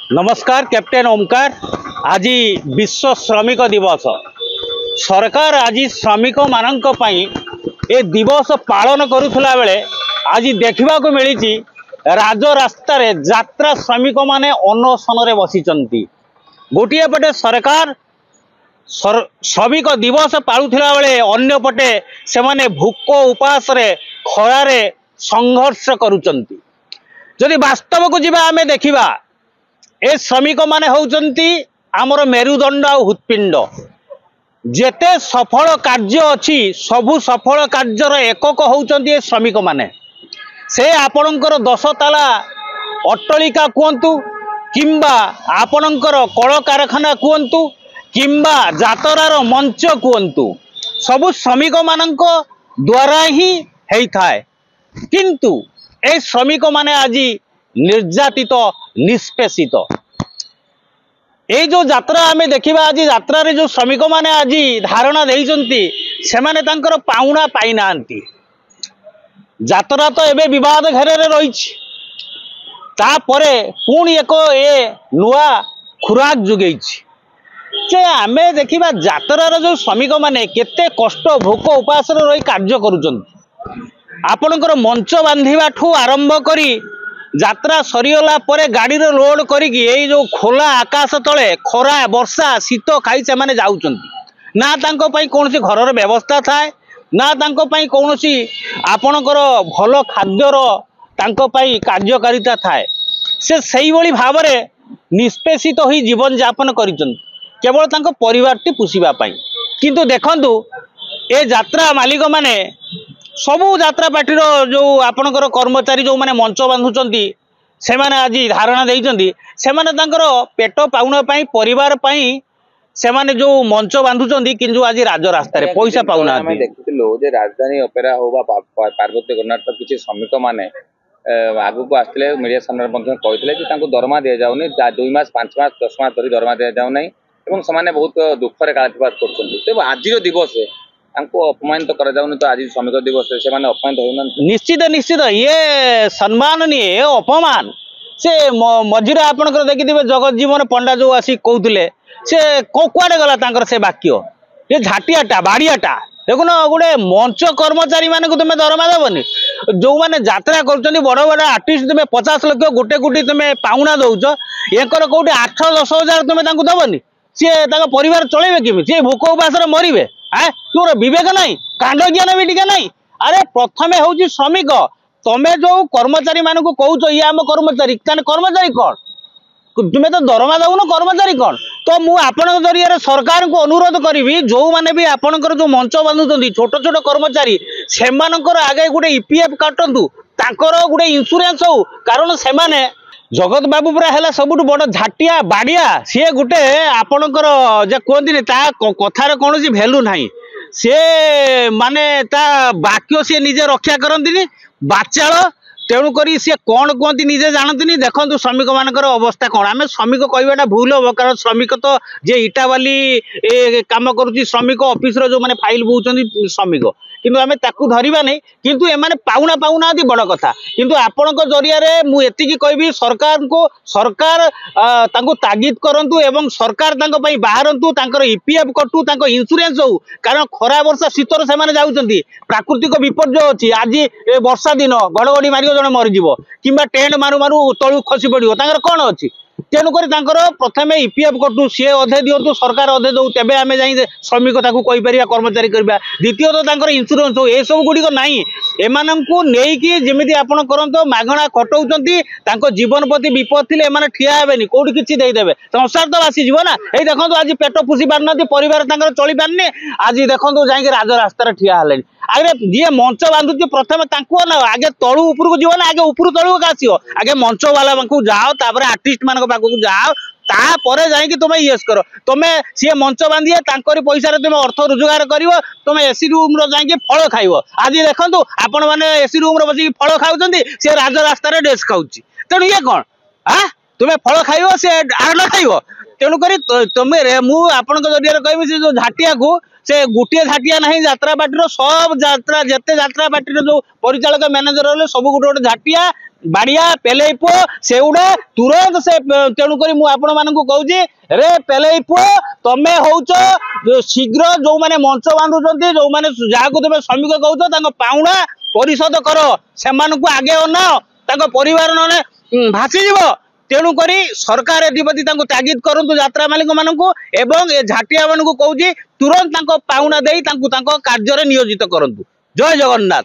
नमस्कार कैप्टेन ओमकार। आज विश्व श्रमिक दिवस। सरकार आज श्रमिक मानक पई ए दिवस पालन करुला बेले आज देखा मिली राजरास्तार यात्रा श्रमिक माने अनशन रे बसिचंती। गोटे पटे सरकार श्रमिक दिवस पालुला बेले अन्य पटे से माने भूक उपास रे खरारे संघर्ष करुचंती। जदि वास्तव को जीवा आमे देखिबा ए श्रमिक माने होउचंती आमर मेरुदंड आ हृत्पिंड। जेते सफल कार्य अछि सबु सफल कार्यर एकक होउचंती ए श्रमिक माने। से आपणकर 10 ताला अट्टलिका कहतु किंबा आपणकर कल कारखाना कहतु किंबा जातरार मंच कहतु सबु श्रमिक मानक द्वारा ही हेई थाए। किंतु ए श्रमिक माने आज निर्यातित निष्पेषित। ये जो यात्रा आमे देखिबा आज यात्रा रे जो श्रमिक माने आज धारणा देइचंती से माने तांकर पाउना पाई नांती। यात्रा तो एबे विवाद घेरे रे रहिछि। तापरे पुणी एक ए नुआ खुराक जुगेइछि जे आमे देखिबा यात्रा रे जो श्रमिक माने केते कष्ट भूक उपास रे रही कार्य करूचंती। आपणकर मंच बांधिबा ठू आरंभ करी यात्रा सरीगला परे गाड़ी रे लोड करिकी एई जो खोला आकाश तले खरा वर्षा शीत खाई से माने जाउचंती। ना तांको पई कोनसी घरर व्यवस्था थाए ना तांको पई कोनसी आपणकर भलो खाद्यर तांको पई कार्यकारिता थाए। से सेई भली भाबरे निष्पेषित होई जीवन यापन करिचंती केवल तांको परिवारटी पुषिबा पई। किंतु देखंतु ए यात्रा मालिक माने सबु यात्रा पार्टी जो आपणकर कर्मचारी जो माने मंच बांधुचंती से माने आज धारणा देइचंती से माने तांकर पेट पाउना पई परिवार पई से माने जो मंच बांधुचंती किंतु आज राजरास्ता रे पैसा पाउना। हम देखिथिलो जे राजधानी ऑपेरा हो बा पार्वती कर्नाटक किछि श्रमिक माने आगु को आस्थिले मीडिया सामने मध्ये कहिथिले जे तांको दरमा दिया जाउनी 2 मास 5 मास 10 मास धरि दरमा दिया जाउ नै एवं समाने बहुत दुख रे कालातिपात करछंती। ते आज दिवस अपमानित कर तो आज श्रमिक दिवस से अपमानित हो निश्चित निश्चित ये सम्माननीय अपमान से मझिरे आपणकर देखिथिबे जगत जीवन पंडा जो आसी कहउथिले से कुआडे गला तांकर से वाक्य ये झाटियाटा बाड़ियाटा देखुन गोटे मंच कर्मचारी मान को तुम दरमा देवनी जो मैंने यात्रा कर बड़ बड़ आर्टिस्ट तुम 50 लाख गोटे कोटी तुम पाउना दौच एकर कौटे 8-10 हजार तुम दबनी सी परिवार चलेबे केमी सी भूक उपास मरबे। तोर विवेक नहीं कांड ज्ञान भी टिके नहीं। अरे प्रथमे हूँ श्रमिक तमें जो कर्मचारी मान को कौच ये आम कर्मचारी कर्मचारी कौन तुम्हें तो दरमा दउन कर्मचारी कौन। तो मु आपण जरिया सरकार को अनुरोध करी जो मैंने भी आपणकर जो मंच बांधुंट छोट छोट कर्मचारी से आगे गोटे ईपीएफ काटतु ताकर गोटे इंश्योरेंस हो कारण से माने जगत बाबू पूरा है सबुठ बड़ झाटिया बाड़िया सी गोटे आपणकर जे कहती कथार कौन भैल्यू ना सी माने ता वाक्य सी निजे रक्षा करती बाचाल तेणुक सी कौन कहती निजे जानती। देखो श्रमिक मानकर अवस्था कौन आम श्रमिक कहवाटा भूल हम कारण श्रमिक तो जे इटा बाली काम करुच्ची श्रमिक ऑफिस जो मैंने फाइल बोचंती श्रमिक किंतु आमे ताकू धरिबा नहीं किंतु एमाने पाउना पाउना आदि बड़ कथा। किंतु आपणक जरिया रे मु एतिकी कहबी सरकार को सरकार तांको तागिद करंतु एवं सरकार तांको पई बाहरंतु तांकर ईपीएफ कटू तांको इंश्योरेंस हो कारण खरा वर्षा शीतर से माने जाउचंती प्राकृतिक विपर्य अछि आज ए वर्षा दिन गड़गड़ी मारियो जने मरि जिवो किंबा टेंट मारू मारू तळु खसी पड़ियो तांकर कोन अछि तेणुक प्रथमे ईपीएफ कटू सी अधे दिंतु सरकार अधे दौ तेबे आमे जाई श्रमिक कर्मचारी करवा। द्वितीयतः इंश्योरेंस हो सब गुड़िक नाई एमानंकु नेकी जेमिति आपण करंतो मागणा खटौचंती तांको जीवन प्रति विपद थिले एमाने ठिया हेबेनी कोठी किछि देई देबे संसार तो आसी जीव ना। एई देखंतु आज पेट पुसी पारनाती परिवार तांकर चली पारनी आज देखंतु जाई राज रास्ता रे ठिया हलेनी। आगे जी मंच बांधुची प्रथम ना आगे तलू ऊपर को जीव ना आगे ऊपर तलू आसो आगे मंच वाला जाओ तापर आर्टिस्ट मान पाखक जाओ तापर जाकि तुम येस कर तुम सी मंच बांधिए तांकरी पैसा तुम अर्थ रोजगार कर तुम एसी रूम जाकि फल खाइब। आज देखो आपण मैंने एसी रूम बस फल खाऊँ सी राज रास्तार डेस खाऊँ तेणु ये कौन तुम्हें फल खाइब सी आड़ खाइब तेणुक तुम्हें मुझे जरिए कहबी से जो झाटिया को से गोटे झाटिया ना यात्रा पार्टी सब यात्रा जिते यात्रा पार्टी जो परिचालक मैनेजर रहे सब गोटे गोटे झाटिया बाड़िया पेले पुओ सेगुड़ा तुरंत से तेणुक मुझे रे पेले पुओ तमें हूच शीघ्र जो मैंने मंच बांधुंट जो मैंने जहाँ को तुम श्रमिक कौच पाउणा परिशोध कर से आगे अनाओ परिवार ना भासीज तेणुक सरकार एप्रति तागिद करूँ यात्रा मालिक मानू एवं ए झाटिया मानू कौच तुरंत पाउणा दे कार्य नियोजित करूँ। जय जगन्नाथ।